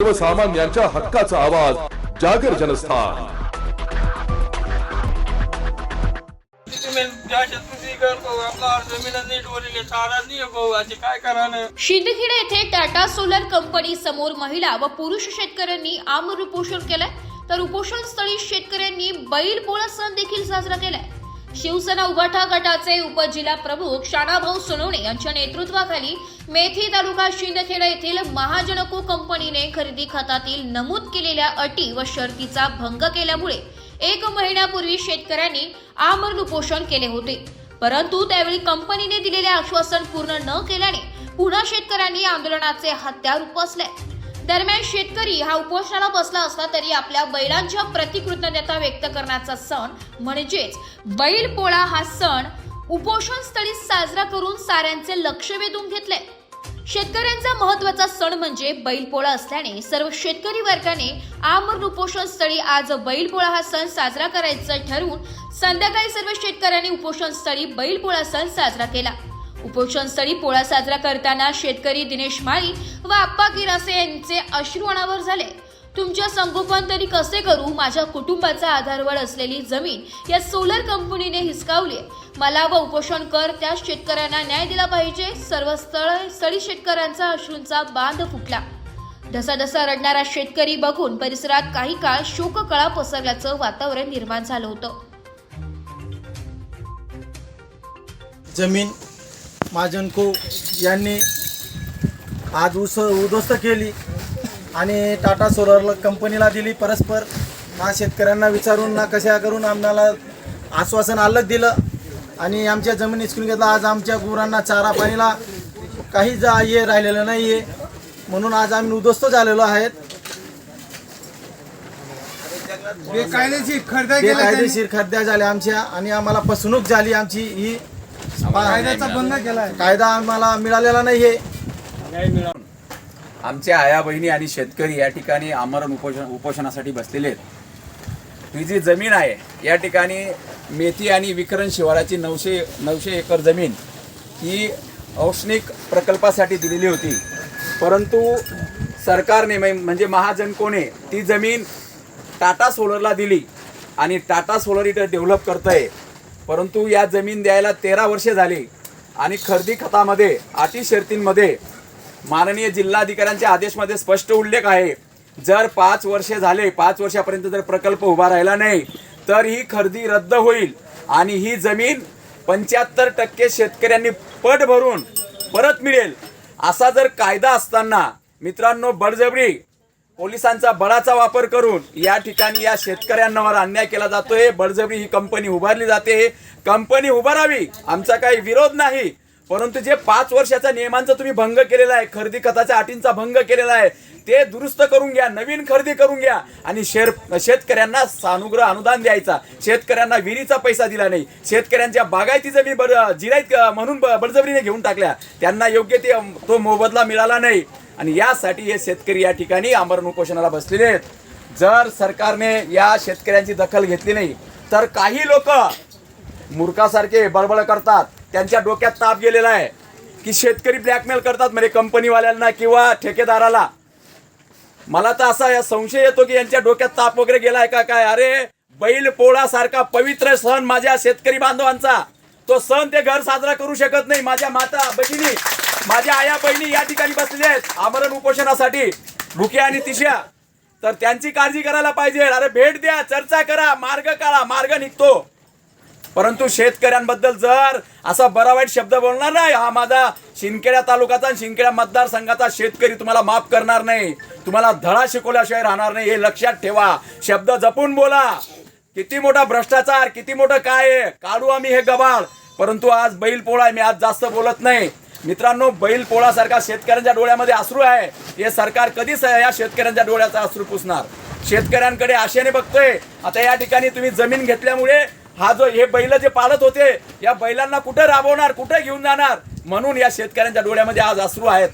सर्वसामान्यांच्या हक्काचा आवाज जागर जनस्थान। शिंदखेडा येथे टाटा सोलर कंपनी समोर महिला व पुरुष शेतकऱ्यांनी आमरण उपोषण केलंय, तर उपोषण स्थळी शेतकऱ्यांनी बैलपोळा सण देखील साजरा केलाय। शिवसेना उभाटा गटाचे उपजिल्हा प्रमुख शानाभाऊ सोनवणे यांच्या नेतृत्वाखाली मेथी तालुका शिंदखेडा येथील महाजनको कंपनीने खरेदी खतातील नमूद केलेल्या अटी व शर्तीचा भंग केल्यामुळे 1 महिन्यापूर्वी शेतकऱ्यांनी आमरण उपोषण केले होते, परंतु त्यावेळी कंपनीने दिलेले आश्वासन पूर्ण न केल्याने पुन्हा शेतकऱ्यांनी आंदोलनाचे हत्यार उपसले। दरम्यान शेतकरी हा उपोषणाला बसला असला तरी आपल्या बैलांच्या प्रति कृतज्ञता व्यक्त करण्याचा सण म्हणजेच बैलपोळा हा सण उपोषण स्थळी साजरा करून साऱ्यांचे लक्ष वेधून घेतले। शेतकऱ्यांचा महत्त्वाचा सण म्हणजे बैलपोळा असल्याने सर्व शेतकरी वर्गाने आमरण उपोषण स्थळी आज बैलपोळा हा सण साजरा करायचा ठरवून संध्याकाळी सर्व शेतकऱ्यांनी उपोषण स्थळी बैलपोळा सण साजरा केला। उपोषण स्थळी पोळा साजरा करताना शेतकरी दिनेश माळी व आप्पा गिरासे यांचे अश्रू अनावर झाले। तुमच्या संगोपन तरी कसे करू, माझ्या कुटुंबाचा आधारवड असलेली जमीन या सोलर कंपनीने हिसकावली, मला व उपोषण कर त्या शेतकऱ्यांना न्याय दिला पाहिजे। सर्व स्थळी शेतकऱ्यांचा अश्रूंचा बांध फुटला। ढसाढसा रडणारा शेतकरी बघून परिसरात काही काळ शोककळा पसरल्याचं वातावरण निर्माण झालं होतं। जमीन महाजनको यांनी आज उद्ध्वस्त केली आणि टाटा सोलर कंपनीला दिली। परस्पर ना शेतकऱ्यांना विचारून ना कशा करून आम्हाला आश्वासन अलग दिलं आणि आमच्या जमीन हिसकून घेतला। आज आमच्या गुरांना चारा पाणीला काही हे राहिलेलं नाही आहे, म्हणून आज आम्ही उद्ध्वस्त झालेलो आहेत। बेकायदेशीर खरेद्या झाल्या आमच्या आणि आम्हाला फसवणूक झाली आमची। ही कायद्याचा भंग केलाय, कायदा आम्हाला मिळालेला नाहीये। आमच्या आया बहिणी आणि शेतकरी या ठिकाणी आमरण उपोषणासाठी बसलेले आहेत। ही जी जमीन आहे या ठिकाणी मेथी आणि विकरण शिवाराची 900 एकर जमीन ही औष्णिक प्रकल्पासाठी दिलेली होती, परंतु सरकारने म्हणजे महाजनकोने ती जमीन टाटा सोलरला दिली आणि टाटा सोलर इथं डेव्हलप करतंय, परंतु या जमीन द्यायला 13 वर्षे झाली आणि खरेदी खतामध्ये अटी शर्तींमध्ये माननीय जिल्हाधिकाऱ्यांच्या आदेशमध्ये स्पष्ट उल्लेख आहे, जर 5 वर्षे झाले, 5 वर्षापर्यंत जर प्रकल्प उभा राहिला नाही तर ही खरेदी रद्द होईल आणि ही जमीन 75% शेतकऱ्यांनी पट भरून परत मिळेल। असा जर कायदा असताना मित्रांनो बळजबरी पोलिसांचा बळाचा वापर करून या ठिकाणी या शेतकऱ्यांवर अन्याय केला जातोय। बळजबरी ही कंपनी उभारली जाते। कंपनी उभारावी, आमचा काही विरोध नाही, परंतु जे 5 वर्षाच्या नियमांचा तुम्ही भंग केलेला आहे, खरेदी खताच्या अटींचा भंग केलेला आहे, ते दुरुस्त करून घ्या, नवीन खरेदी करून घ्या आणि शेतकऱ्यांना सानुग्रह अनुदान द्यायचा। शेतकऱ्यांना विहिरीचा पैसा दिला नाही, शेतकऱ्यांच्या बागायती जमीन जिरायत म्हणून बळजबरीने घेऊन टाकल्या, त्यांना योग्य तो मोबदला मिळाला नाही आणि यासाठी हे शेतकरी या ठिकाणी आमरण उपोषणाला बसलेले आहेत। जर सरकारने या शेतकऱ्यांची दखल घेतली नाही तर काही लोक मूर्खासारखे बळबळ करतात, त्यांच्या डोक्यात ताप गेलेला आहे की शेतकरी ब्लॅकमेल करतात म्हणजे कंपनीवाल्यांना किंवा ठेकेदाराला। मला तर असा संशय येतो की यांच्या डोक्यात ताप वगैरे गेलाय का काय। अरे बैल पोळा सारखा पवित्र सण माझ्या शेतकरी बांधवांचा, तो सण ते घर साजरा करू शकत नाही। माझ्या माता भगिनी, माझ्या आया बहिणी या ठिकाणी बसलेले आहेत आमरण उपोषणासाठी, भुक्या आणि तिश्या, तर त्यांची काळजी करायला पाहिजे। अरे भेट द्या, चर्चा करा, मार्ग काढा, मार्ग निघतो। परंतु शेतकऱ्यांबद्दल जर असा बरा वाईट शब्द बोलणार नाही, हा माझा शिंदखेडा तालुक्याचा आणि शिंदखेडा मतदारसंघाचा शेतकरी तुम्हाला माफ करणार नाही, तुम्हाला धडा शिकवल्याशिवाय राहणार नाही, हे लक्षात ठेवा। शब्द जपून बोला। किती मोठा भ्रष्टाचार, किती मोठं काय आहे, काढू आम्ही हे गबाळ, परंतु आज बैल पोळा, मी आज जास्त बोलत नाही। मित्रांनो, बैल पोळा सारखा शेतकऱ्यांच्या डोळ्यामध्ये अश्रू आहे, हे सरकार कधीच या शेतकऱ्यांच्या डोळ्याचा अश्रू पुसणार? शेतकऱ्यांकडे आशेने बघतोय। आता या ठिकाणी तुम्ही जमीन घेतल्यामुळे हा जो हे बैल जे पाळत होते, या बैलांना कुठे राबवणार, कुठे घेऊन जाणार, म्हणून या शेतकऱ्यांच्या डोळ्यामध्ये आज अश्रू आहेत।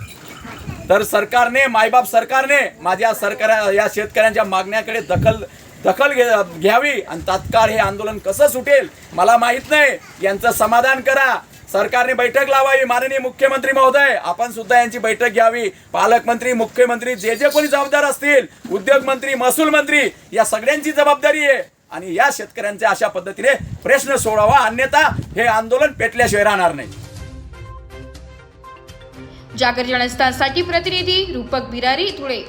तर सरकारने, मायबाप सरकारने या शेतकऱ्यांच्या मागण्याकडे दखल घ्यावी आणि तात्काळ हे आंदोलन कसं सुटेल मला माहित नाही। यांचं समाधान करा, सरकारने बैठक लावावी. माननीय मुख्यमंत्री महोदय, आपण सुद्धा यांची बैठक घ्यावी. पालकमंत्री, मुख्यमंत्री, जे जे कोणी जबाबदार असतील, उद्योग मंत्री, महसूल मंत्री, या सगळ्यांची जबाबदारी आहे आणि या शेतकऱ्यांचे अशा पद्धतीने प्रश्न सोडावा, अन्यथा हे आंदोलन पेटल्याशिवाय राहणार नाही. जागर जनस्थानसाठी प्रतिनिधी रूपक बिरारी धुळे.